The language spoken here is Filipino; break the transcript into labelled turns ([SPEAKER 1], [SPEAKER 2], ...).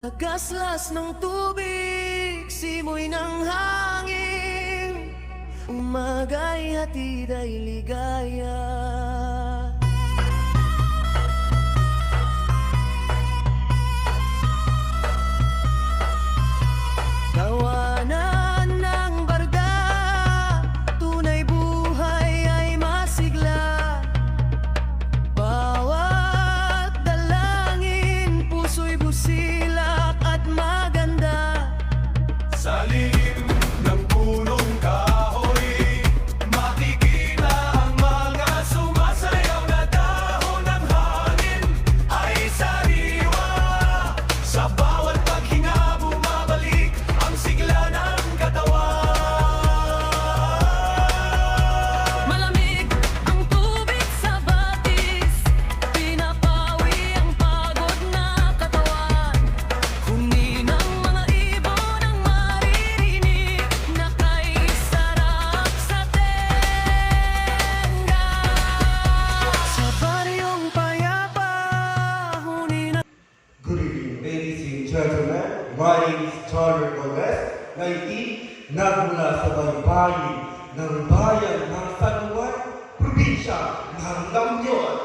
[SPEAKER 1] Nagaslas ng tubig, simoy ng hangin, umaga'y hatid ay ligaya. Tawanan ng barda, tunay buhay ay masigla. Bawat dalangin, puso'y busilak at maganda.
[SPEAKER 2] Sa lilim ng punong kahoy, makikita ang mga sumasayaw na dahon ng hangin ay sariwa. Sa bawat paghinga bumabalik ang sigla ng katawan.
[SPEAKER 1] Malamig ang tubig sa batis, pinapawi ang pagod na katawan. Huni ng mga ibon ang maririnig, nakaisarap sa tenga. Sa baryong payapa, huni na.
[SPEAKER 3] Good evening, ladies and gentlemen. My name is Charles Gomez, na nagmula sa baybayin ng bayan ng San Juan, probinsya ng La Union.